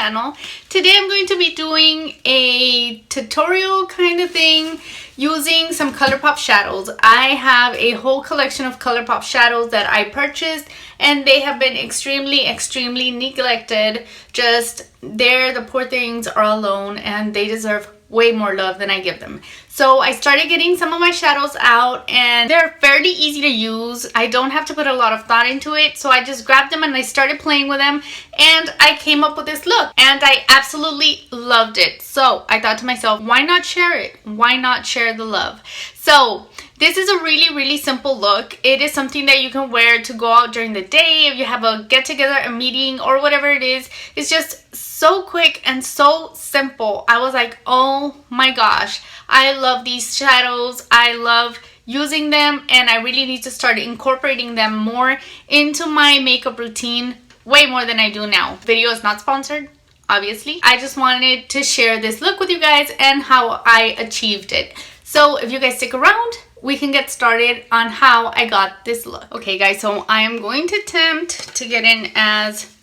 channel. Today I'm going to be doing a tutorial kind of thing using some ColourPop shadows. I have a whole collection of ColourPop shadows that I purchased, and they have been extremely neglected. Just there, the poor things are alone and they deserve way more love than I give them. So I started getting some of my shadows out, and they're fairly easy to use. I don't have to put a lot of thought into it, so I just grabbed them and I started playing with them, and I came up with this look, and I absolutely loved it. So I thought to myself, why not share it? Why not share the love? So this is a really simple look. It is something that you can wear to go out during the day if you have a get-together, a meeting, or whatever it is. It's just so quick and so simple. I was like, oh my gosh, I love these shadows. I love using them, and I really need to start incorporating them more into my makeup routine, way more than I do now. Video is not sponsored, obviously. I just wanted to share this look with you guys and how I achieved it. So if you guys stick around, we can get started on how I got this look. Okay guys, so I am going to attempt to get in as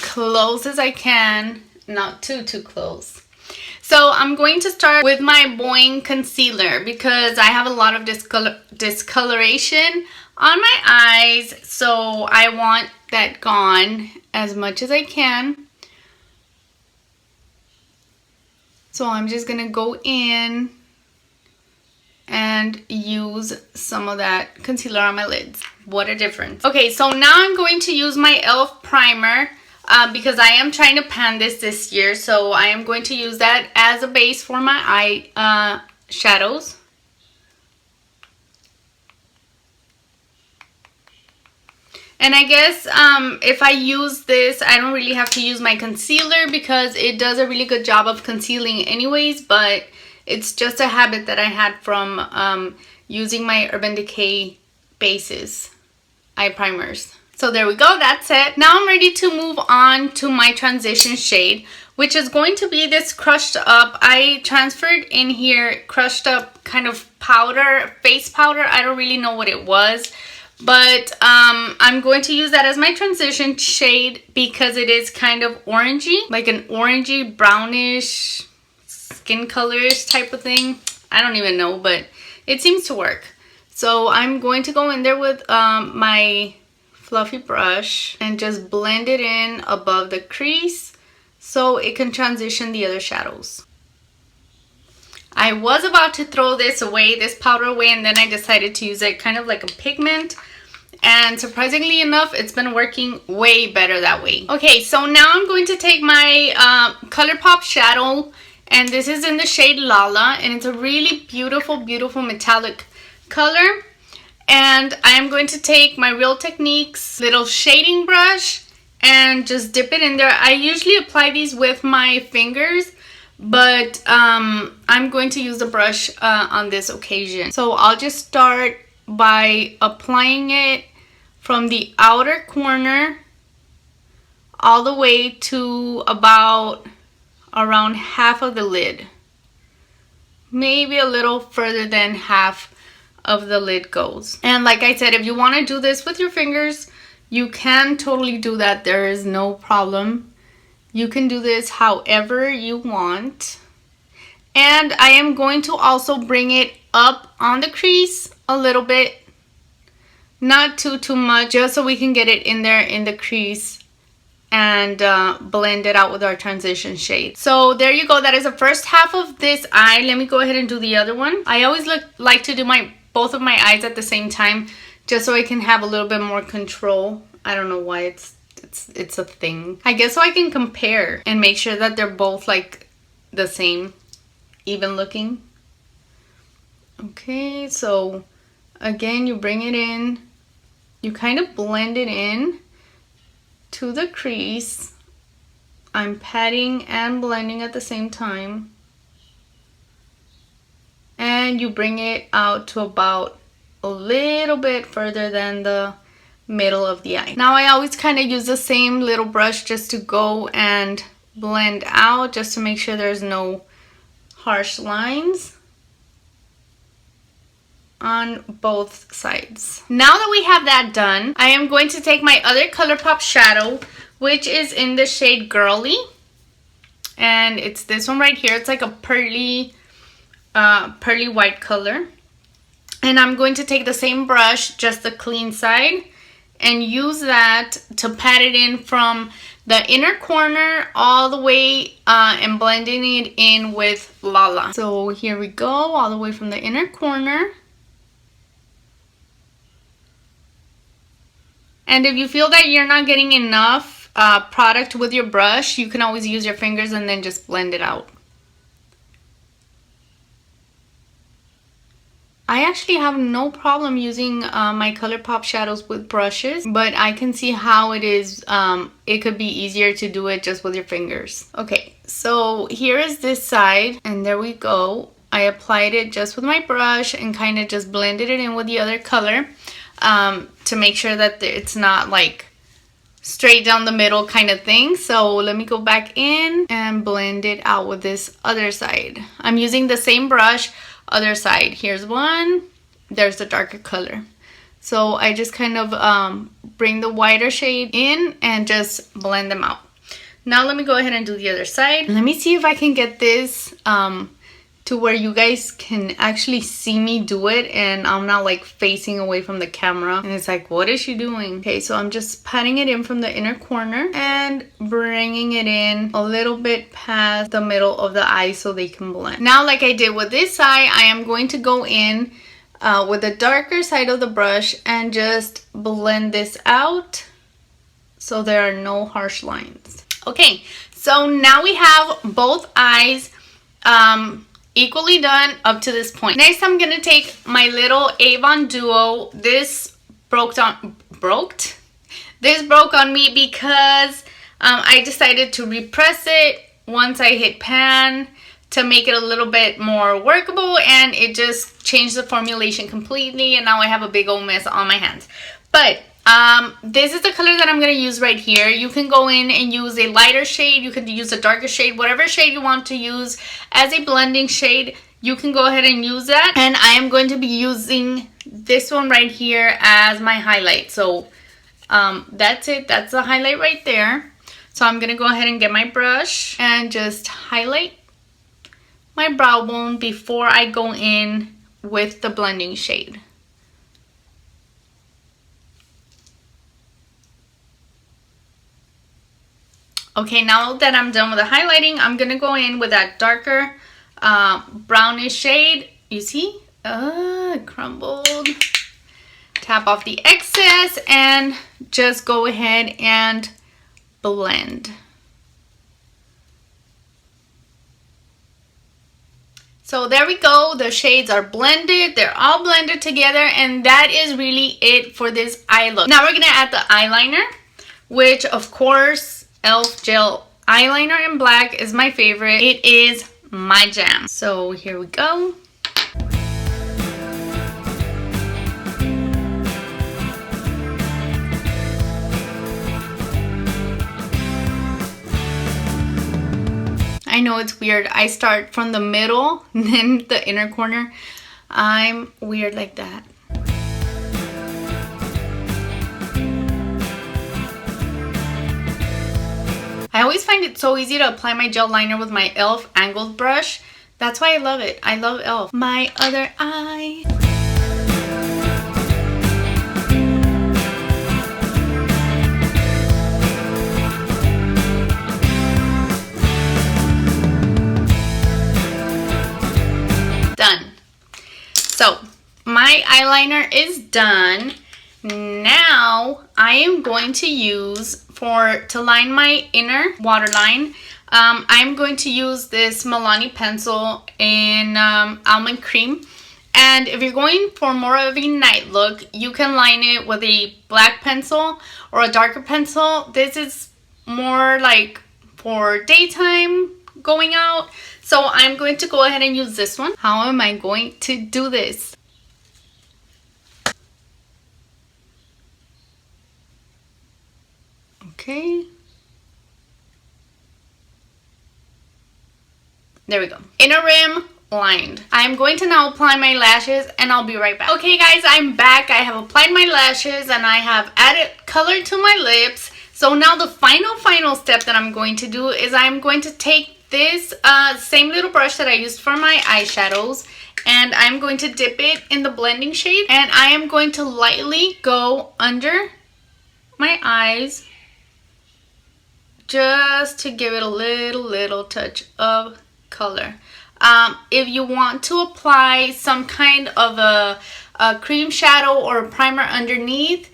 close as I can, not too close. So I'm going to start with my Boing concealer because I have a lot of discoloration on my eyes, so I want that gone as much as I can. So I'm just gonna go in and use some of that concealer on my lids. What a difference. Okay, so now I'm going to use my e.l.f. primer because I am trying to pan this year. So I am going to use that as a base for my eye shadows. And I guess if I use this, I don't really have to use my concealer because it does a really good job of concealing anyways, but it's just a habit that I had from using my Urban Decay bases, eye primers. So there we go, that's it. Now I'm ready to move on to my transition shade, which is going to be this crushed up. I transferred in here crushed up kind of powder, face powder. I don't really know what it was, but I'm going to use that as my transition shade because it is kind of orangey, like an orangey brownish skin colors type of thing. I don't even know, but it seems to work. So I'm going to go in there with my fluffy brush and just blend it in above the crease so it can transition the other shadows. I was about to throw this away, this powder away, and then I decided to use it kind of like a pigment, and surprisingly enough, it's been working way better that way. Okay, so now I'm going to take my ColourPop shadow, and this is in the shade Lala, and it's a really beautiful metallic color. And I am going to take my Real Techniques little shading brush and just dip it in there. I usually apply these with my fingers, but I'm going to use the brush on this occasion. So I'll just start by applying it from the outer corner all the way to about around half of the lid, maybe a little further than half of the lid goes. And like I said, if you want to do this with your fingers, you can totally do that. There is no problem. You can do this however you want. And I am going to also bring it up on the crease a little bit, not too much, just so we can get it in there in the crease and blend it out with our transition shade. So there you go. That is the first half of this eye. Let me go ahead and do the other one. I always like to do both of my eyes at the same time, just so I can have a little bit more control. I don't know why it's a thing. I guess so I can compare and make sure that they're both like the same, even looking. Okay, so again, you bring it in, you kind of blend it in to the crease. I'm patting and blending at the same time. And you bring it out to about a little bit further than the middle of the eye. Now I always kind of use the same little brush just to go and blend out, just to make sure there's no harsh lines on both sides. Now that we have that done, I am going to take my other ColourPop shadow, which is in the shade Girly. and it's this one right here. It's like a pearly white color. And I'm going to take the same brush, just the clean side, and use that to pat it in from the inner corner all the way and blending it in with Lala. So here we go, all the way from the inner corner. And if you feel that you're not getting enough product with your brush, you can always use your fingers and then just blend it out. I actually have no problem using my ColourPop shadows with brushes, but I can see how it is, it could be easier to do it just with your fingers. Okay, so here is this side, and there we go. I applied it just with my brush and kind of just blended it in with the other color to make sure that it's not like straight down the middle kind of thing. So let me go back in and blend it out with this other side. I'm using the same brush. Other side, here's one, there's the darker color. So I just kind of bring the whiter shade in and just blend them out. Now let me go ahead and do the other side. Let me see if I can get this to where you guys can actually see me do it and I'm not like facing away from the camera and it's like, what is she doing? Okay, so I'm just patting it in from the inner corner and bringing it in a little bit past the middle of the eye so they can blend. Now, like I did with this eye, I am going to go in with the darker side of the brush and just blend this out so there are no harsh lines. Okay, so now we have both eyes equally done up to this point. Next, I'm gonna take my little Avon Duo. This broke on me because I decided to repress it once I hit pan to make it a little bit more workable, and it just changed the formulation completely, and now I have a big old mess on my hands. But this is the color that I'm going to use right here. You can go in and use a lighter shade. You can use a darker shade. Whatever shade you want to use as a blending shade, you can go ahead and use that. And I am going to be using this one right here as my highlight. So that's it. That's the highlight right there. So I'm going to go ahead and get my brush and just highlight my brow bone before I go in with the blending shade. Okay, now that I'm done with the highlighting, I'm going to go in with that darker brownish shade. You see? It crumbled. Tap off the excess and just go ahead and blend. So there we go. The shades are blended. They're all blended together, and that is really it for this eye look. Now we're going to add the eyeliner, which of course e.l.f. gel eyeliner in black is my favorite. It is my jam. So here we go. I know it's weird. I start from the middle and then the inner corner. I'm weird like that. I always find it so easy to apply my gel liner with my e.l.f. angled brush. That's why I love it. I love e.l.f. My other eye. Done. So my eyeliner is done. Now I am going to use to line my inner waterline. I'm going to use this Milani pencil in almond cream. And if you're going for more of a night look, you can line it with a black pencil or a darker pencil. This is more like for daytime going out. So I'm going to go ahead and use this one. How am I going to do this? Okay. There we go. Inner rim lined. I'm going to now apply my lashes and I'll be right back. Okay guys, I'm back. I have applied my lashes and I have added color to my lips. So now the final step that I'm going to do is I'm going to take this same little brush that I used for my eyeshadows, and I'm going to dip it in the blending shade, and I am going to lightly go under my eyes just to give it a little touch of color. If you want to apply some kind of a cream shadow or a primer underneath,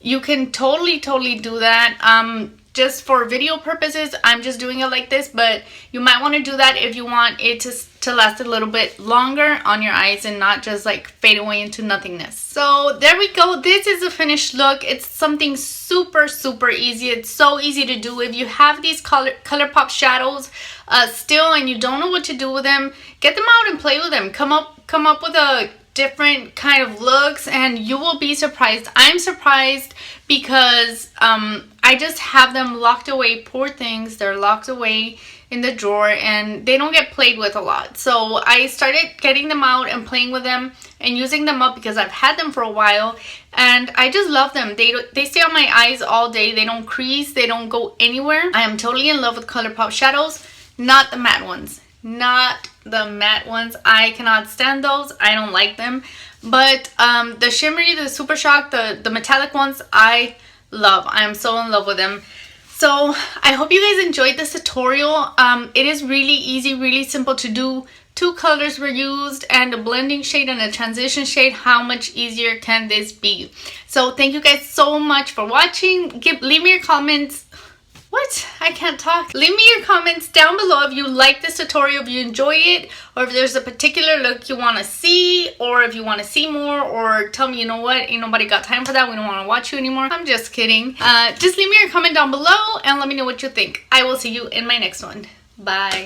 you can totally do that. Just for video purposes, I'm just doing it like this, but you might want to do that if you want it to last a little bit longer on your eyes and not just like fade away into nothingness. So there we go. This is the finished look. It's something super easy. It's so easy to do. If you have these ColourPop shadows still and you don't know what to do with them, get them out and play with them. Come up with a different kind of looks and you will be surprised. I'm surprised because I just have them locked away. Poor things, they're locked away in the drawer and they don't get played with a lot. So I started getting them out and playing with them and using them up because I've had them for a while and I just love them. They stay on my eyes all day. They don't crease, they don't go anywhere. I am totally in love with ColourPop shadows, not the matte ones. Not the matte ones. I cannot stand those. I don't like them. But the shimmery, the Super Shock, the metallic ones, I love. I am so in love with them. So I hope you guys enjoyed this tutorial. It is really easy, really simple to do. 2 colors were used and a blending shade and a transition shade. How much easier can this be? So thank you guys so much for watching. Leave me your comments. What? I can't talk. Leave me your comments down below if you like this tutorial, if you enjoy it, or if there's a particular look you want to see, or if you want to see more, or tell me, you know what, ain't nobody got time for that, we don't want to watch you anymore. I'm just kidding. Just leave me your comment down below and let me know what you think. I will see you in my next one. Bye.